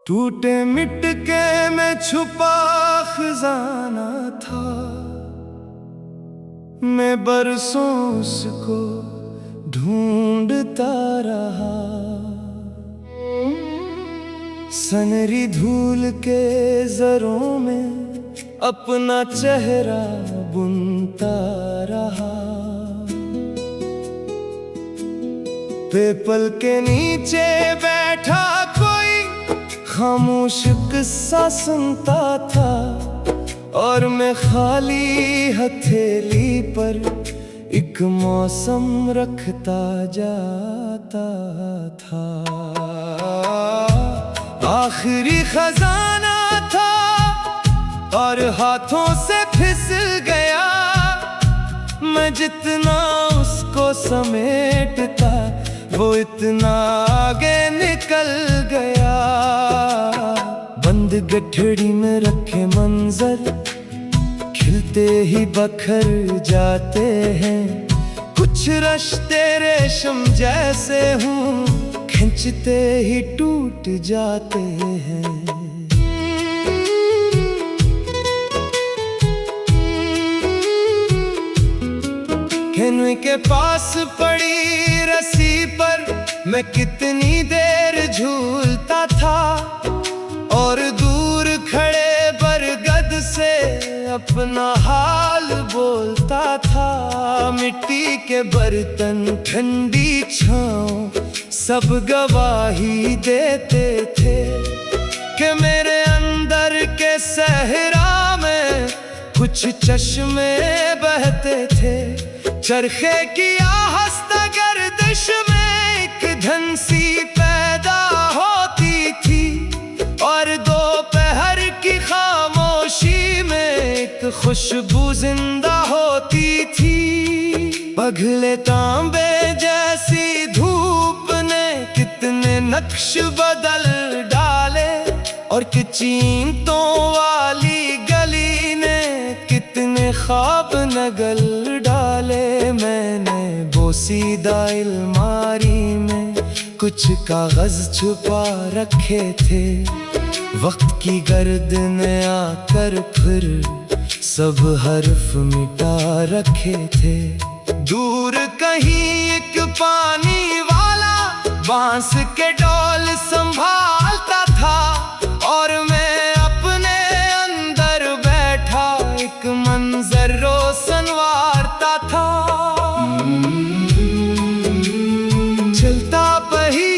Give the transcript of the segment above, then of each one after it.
टूटे मिटके में छुपा खजाना था, मैं बरसों उसको ढूंढता रहा। सनरी धूल के जरों में अपना चेहरा बुनता रहा। पीपल के नीचे बैठा कोई खामोश किस्सा सुनता था, और मैं खाली हथेली पर एक मौसम रखता जाता था। आखिरी खजाना था और हाथों से फिसल गया। मैं जितना उसको समेटता वो इतना आगे निकल गया। बंद गठड़ी में रखे मंजर खिलते ही बखर जाते हैं। कुछ रिश्ते रेशम जैसे हूँ, खींचते ही टूट जाते हैं। खेने के पास पड़ी रस्सी पर मैं कितनी देर झूलता था, और दूर खड़े बरगद से अपना हाल बोलता था। मिट्टी के बर्तन ठंडी छाँव सब गवाही देते थे कि मेरे अंदर के सहरा में कुछ चश्मे बहते थे। चरखे की आहस्ता गर्दिश में एक धनसी पैदा होती थी, और दोपहर की खामोशी में एक खुशबू जिंदा होती थी। पगले तांबे जैसी धूप ने कितने नक्श बदल डाले, और कीमतों वाली गली ने कितने ख्वाब नगल डाले। मैंने बोसीदा अलमारी में कुछ कागज छुपा रखे थे। वक्त की गर्द ने आकर फिर सब हर्फ मिटा रखे थे। दूर कहीं एक पानी वाला बांस के डोल संभालता था, और मैं अपने अंदर बैठा एक मंजर रोशनवारता था। चलता पही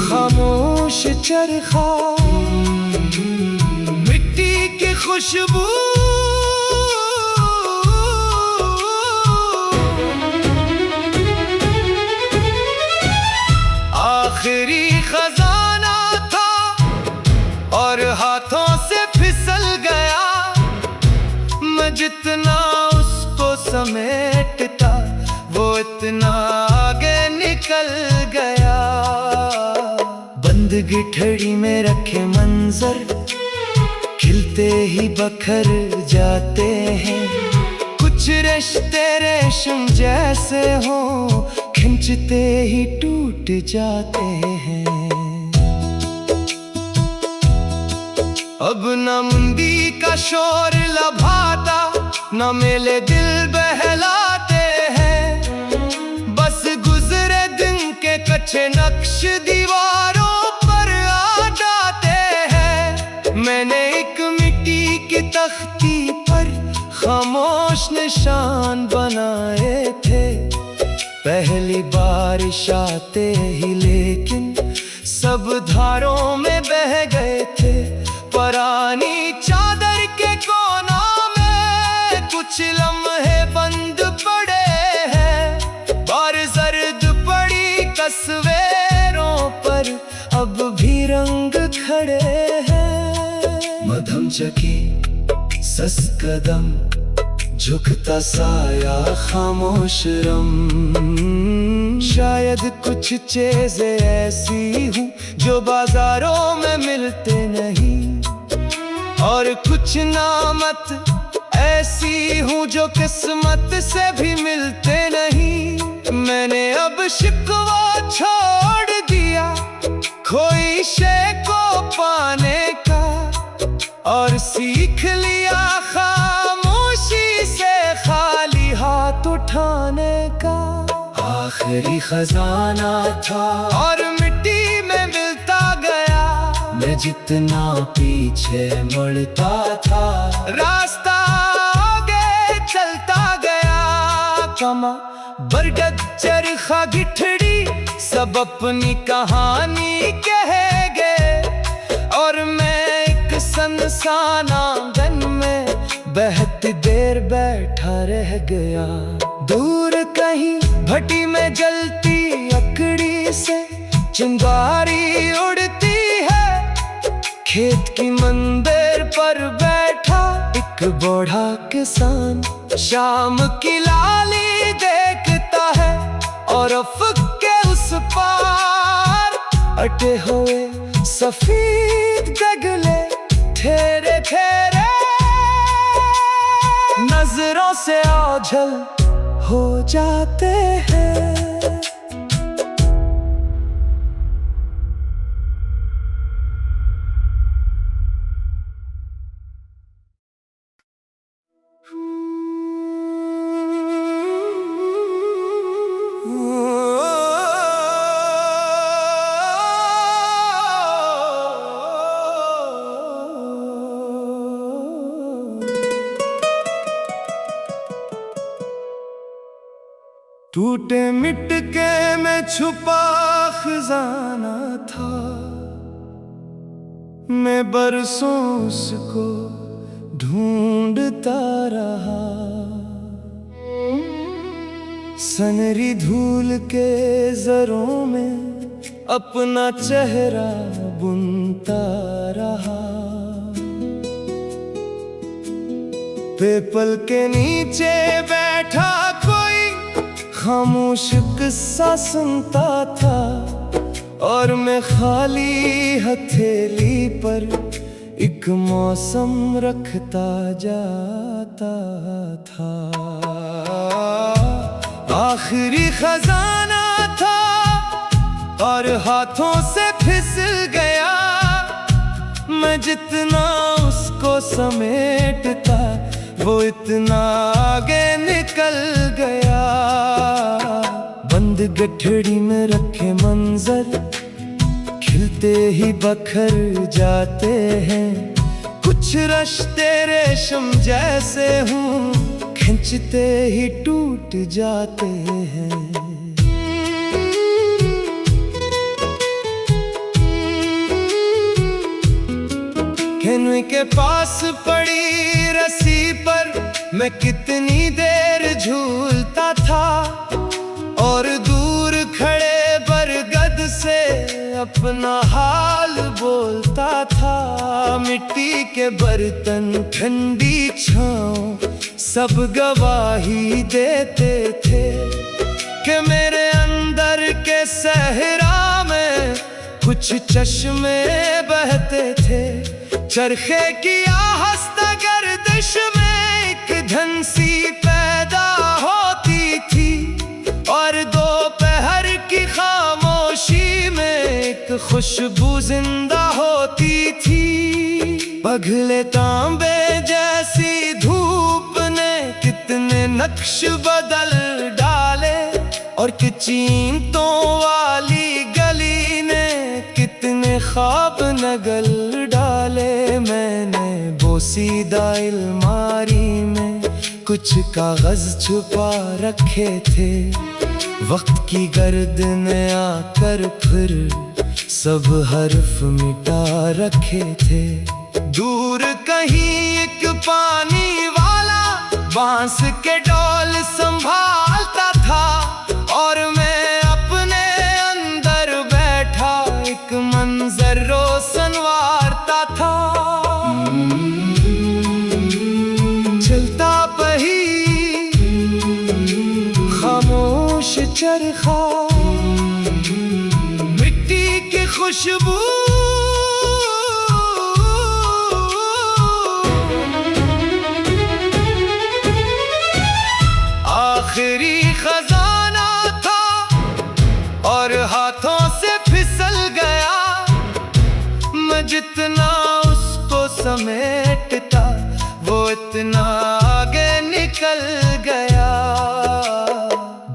खामोश चरखा, मिट्टी की खुशबू आखिरी खजाना था, और हाथों से फिसल गया। मैं जितना उसको समेटता वो इतना आगे निकल गया। बंद गिठड़ी में रखे मंजर खिलते ही बखर जाते हैं। कुछ रिश्ते रेशम जैसे हो, खींचते ही टूट जाते हैं। अब न मुंदी का शोर लभाता, न मेले दिल बहलाते हैं। बस गुजरे दिन के कच्चे नक्श दीवारों पर आ जाते हैं। मैंने एक मिट्टी की तख्ती पर खामोश निशान बनाए थे। पहली बारिश आते ही लेकिन सब धारों में बह गए थे। पुरानी चादर के कोनों में कुछ लम्हे बंद पड़े हैं, और जर्द पड़ी तस्वीरों पर अब भी रंग खड़े हैं। मध्यम चकी सस कदम झुकता साया खामोश रम। शायद कुछ चीजें ऐसी हूँ जो बाजारों में मिलते नहीं, और कुछ नामत ऐसी हूँ जो किस्मत से भी मिलते नहीं। मैंने अब शिकवा छोड़ दिया, खोई शे को पाने का, और सीख लिया खामोशी से खाली हाथ उठाने का। आखिरी खजाना था और मिट्टी में मिलता गया, मैं जितना पीछे मुड़ता था रास्ता आगे चलता गया। कमा बरगद चरखा गिठड़ी सब अपनी कहानी कह गए, और मैं एक सुनसान आंगन में बहती देर बैठा रह गया। दूर कहीं भट्टी में जलती अकड़ी से चिंगारी उड़ती है, खेत की मंदिर पर बैठा एक बूढ़ा किसान शाम की लाली देखता है, और अफक के उस पार अटे हुए सफेद गगले ठहरे ठहरे नजरों से ओझल हो जाते हैं। टूटे मिटके में छुपा खजाना था, मैं बरसों उसको ढूंढता रहा। सनरी धूल के जरों में अपना चेहरा बुनता रहा। पीपल के नीचे बैठा कोई खामोश किस्सा सुनता था, और मैं खाली हथेली पर एक मौसम रखता जाता था। आखिरी खजाना था और हाथों से फिसल गया, मैं जितना उसको समेटता वो इतना आगे निकल गया। बंद गठड़ी में रखे मंजर खिलते ही बखर जाते हैं, कुछ रिश्ते रेशम जैसे हूँ खिंचते ही टूट जाते हैं। खेन के पास पड़ी रस्सी पर मैं कितनी देर झूलता था, और दूर खड़े बरगद से अपना हाल बोलता था। मिट्टी के बर्तन ठंडी छांव सब गवाही देते थे कि मेरे अंदर के सहरा में कुछ चश्मे बहते थे। चरखे की आहस्त गर्दिश में एक धनसी पैदा होती थी, और दोपहर की खामोशी में एक खुशबू जिंदा होती थी। पगले तांबे जैसी धूप ने कितने नक्श बदल डाले, और कीचींटों वाली गली ने कितने ख्वाब नगल डाले। मैंने बोसीदा अलमारी में कुछ कागज छुपा रखे थे, वक्त की गर्द ने आकर फिर सब हर्फ मिटा रखे थे। दूर कहीं एक पानी वाला बांस के डोल संभालता था, और मैं अपने अंदर बैठा एक मंजर रोशनवारता था। चलता पही खामोश चरखा, मिट्टी की खुशबू आखिरी खजाना था और हाथों से फिसल गया। समेटता, वो इतना आगे निकल गया।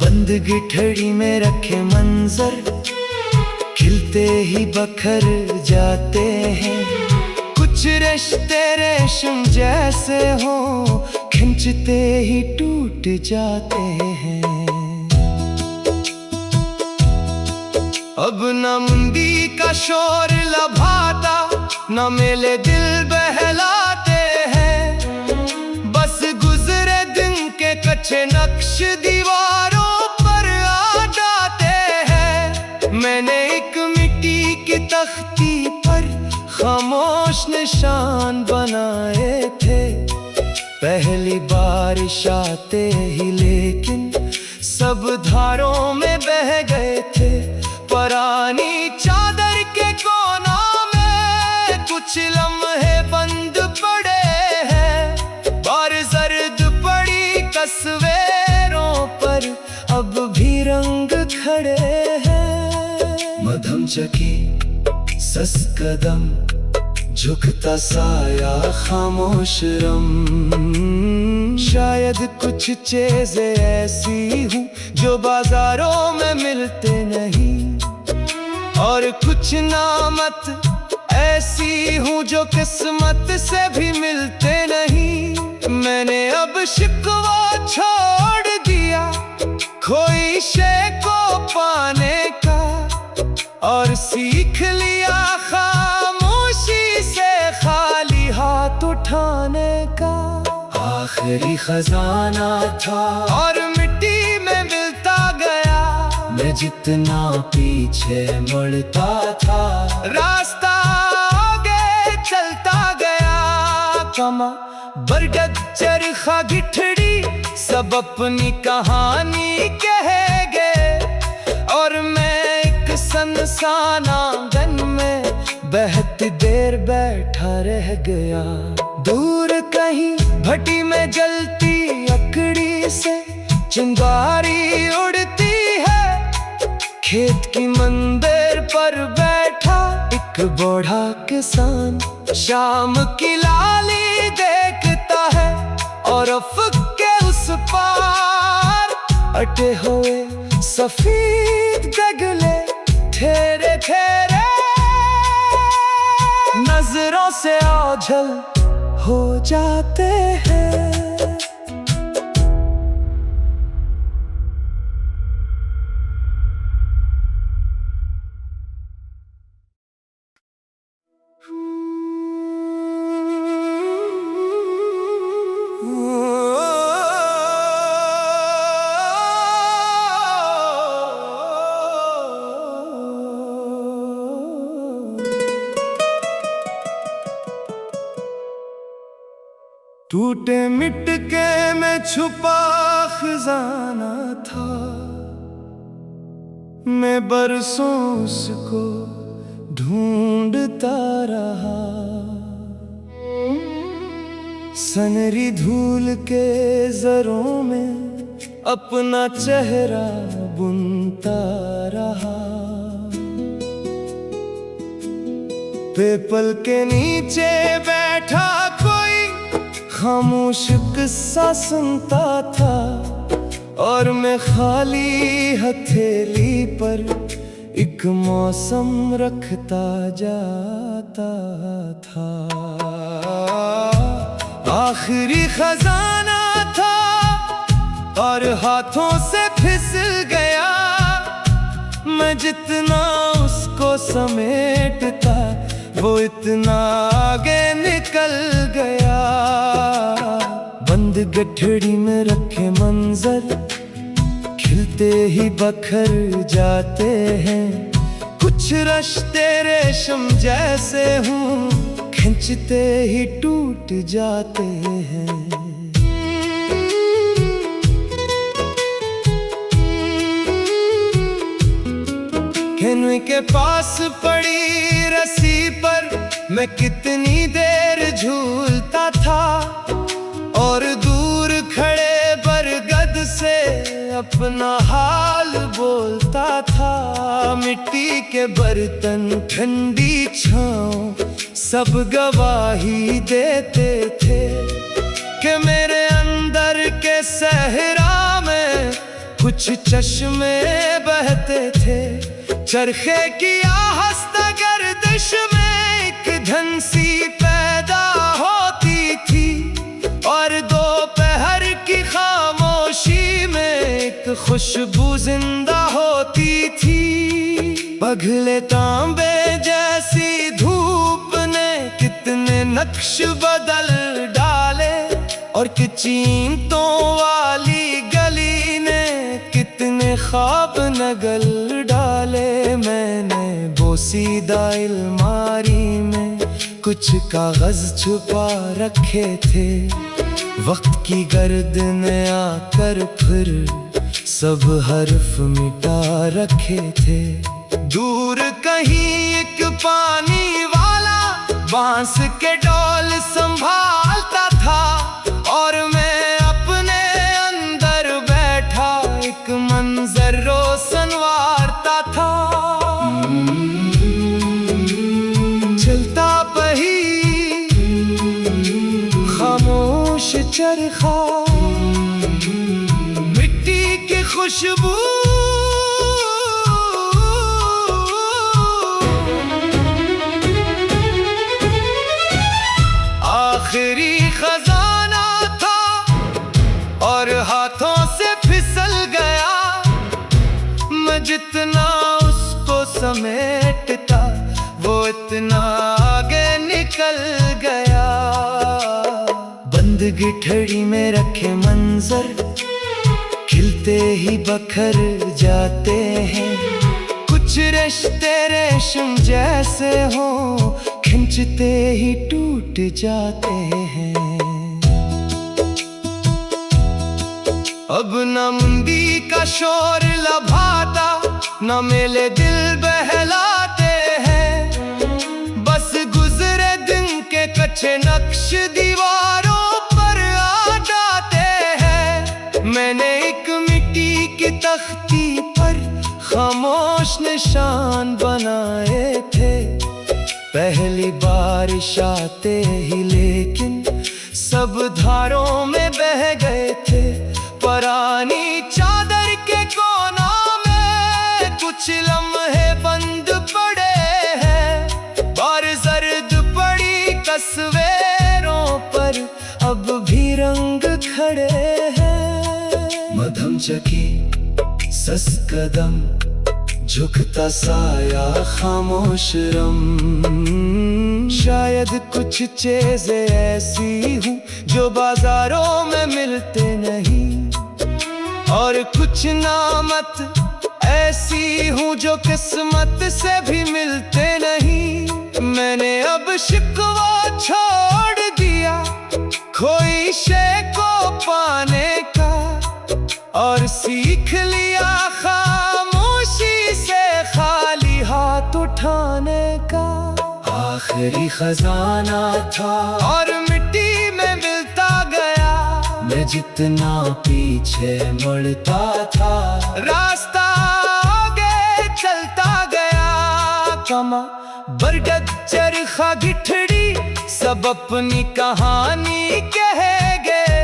बंद गिठड़ी में रखे मंजर खिलते ही बखर जाते हैं। कुछ रिश्ते रेशम जैसे हो, खिंचते ही टूट जाते हैं। अब न मुंदी का शोर लभाता, न मेले दिल बहलाते हैं। बस गुजरे दिन के कच्चे नक्श दीवारों पर आ जाते हैं। मैंने एक मिट्टी की तख्ती पर खामोश निशान बनाए थे। पहली बारिश आते ही लेकिन सब धारों में बह गए थे। पुरानी चादर के कोनों में कुछ लम्हे बंद पड़े हैं। बार जर्द पड़ी तस्वीरों पर अब भी रंग खड़े हैं। मध्यम चकी सस कदम, झुकता साया खामोश रम। शायद कुछ चीजें ऐसी हूँ जो बाजारों में मिलते नहीं, और कुछ नामत ऐसी हूँ जो किस्मत से भी मिलते नहीं। मैंने अब शिकवा छोड़ दिया खोई शे को पाने का, और सीख लिया खामोशी से खाली हाथ उठाने का। आखिरी खजाना था और मिट्टी में मिलता गया। मैं जितना पीछे मुड़ता था, रास्ता आगे चलता गया। कमा बरगद चरखा गिठड़ी सब अपनी कहानी कह गए, और मैं एक सनसान आंगन में बहती देर बैठा रह गया। दूर कहीं भट्टी में जलती लकड़ी से चिंगारी उड़ती है। खेत की मंदिर पर बैठा एक बूढ़ा किसान शाम की लाली देखता है, और अफक के उस पार अटे हुए सफेद गगले ठहरे ठहरे नजरों से ओझल हो जाते हैं। टूटे मिटके में छुपा खजाना था। मैं बरसों उसको ढूंढता रहा। सनरी धूल के जरों में अपना चेहरा बुनता रहा। पीपल के नीचे बैठा कोई खामोश किस्सा सुनता था, और मैं खाली हथेली पर एक मौसम रखता जाता था। आखिरी खजाना था और हाथों से फिसल गया। मैं जितना उसको समेटता, वो इतना आगे निकल गया। बंद गठड़ी में रखे मंजर खिलते ही बखर जाते हैं। कुछ रिश्ते रेशम जैसे हूँ, खिंचते ही टूट जाते हैं। खेन के पास पड़ी रस्सी पर मैं कितनी देर झूलता था, और दूर खड़े बरगद से अपना हाल बोलता था। मिट्टी के बर्तन ठंडी छाँव सब गवाही देते थे कि मेरे अंदर के सहरा में कुछ चश्मे बहते थे। चरखे की आहस्त गर्दिश में एक धनसी पैदा होती थी, और दोपहर की खामोशी में एक खुशबू जिंदा होती थी। पगले तांबे जैसी धूप ने कितने नक्श बदल डाले, और कीमतों वाली गली ने कितने ख्वाब नगल डाले। मैंने बोसीदा अलमारी में कुछ कागज छुपा रखे थे, वक्त की गर्द ने आकर फिर सब हर्फ मिटा रखे थे। दूर कहीं एक पानी वाला बांस के डोल संभालता था, और मैं अपने अंदर बैठा एक मंजर रोशन वारता था। चलता पही खामोश चरखा, मिट्टी की खुशबू आखिरी खजाना था, और हाथों से फिसल गया। मैं जितना उसको समेटता वो इतना आगे निकल गया। बंद गिठड़ी में रखे मंजर खिलते ही बखर जाते हैं। कुछ रिश्ते रेशम जैसे हो, खिंचते ही टूट जाते हैं। अब न मुंदी का शोर लभाता, न मेले दिल बहलाते हैं। बस गुजरे दिन के कच्चे नक्श दीवारों पर आ जाते हैं। मैंने एक मिट्टी की तख्ती पर खामोश निशान बनाए थे। पहली बारिश आते ही लेकिन सब धारों में बह गए थे। पुरानी चादर के कोनों में कुछ लम्हे बंद पड़े हैं, और जर्द पड़ी तस्वीरों पर अब भी रंग खड़े हैं। मध्यम चकी सस कदम झुकता साया खामोश रम। शायद कुछ चीजें ऐसी हूँ जो बाजारों में मिलते नहीं, और कुछ नामत ऐसी हूँ जो किस्मत से भी मिलते नहीं। मैंने अब शिकवा छोड़ दिया खोई शे को पाने का, और सीख लिया खामोशी से खाली हाथ उठाने का। आखिरी खजाना था और मिट्टी में मिलता गया। मैं जितना पीछे मुड़ता था, रास्ता आगे चलता गया। कमा बरगद चरखा गिठड़ी सब अपनी कहानी कह गए,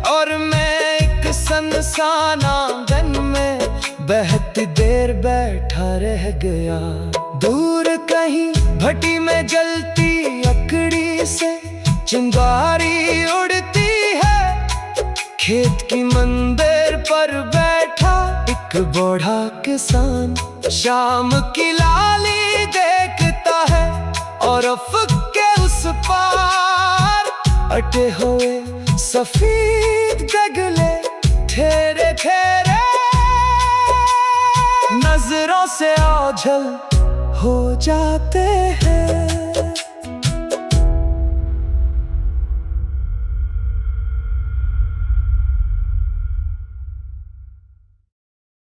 और मैं एक सनसान आंगन में बहती देर बैठा रह गया। दूर कहीं भट्टी में जलती लकड़ी से चिंगारी उड़ती है। खेत की मंदिर पर बैठा एक बूढ़ा किसान शाम की लाली देखता है, और अफक के उस पार अटे हुए सफेद गगले ठहरे ठहरे नजरों से ओझल हो जाते हैं।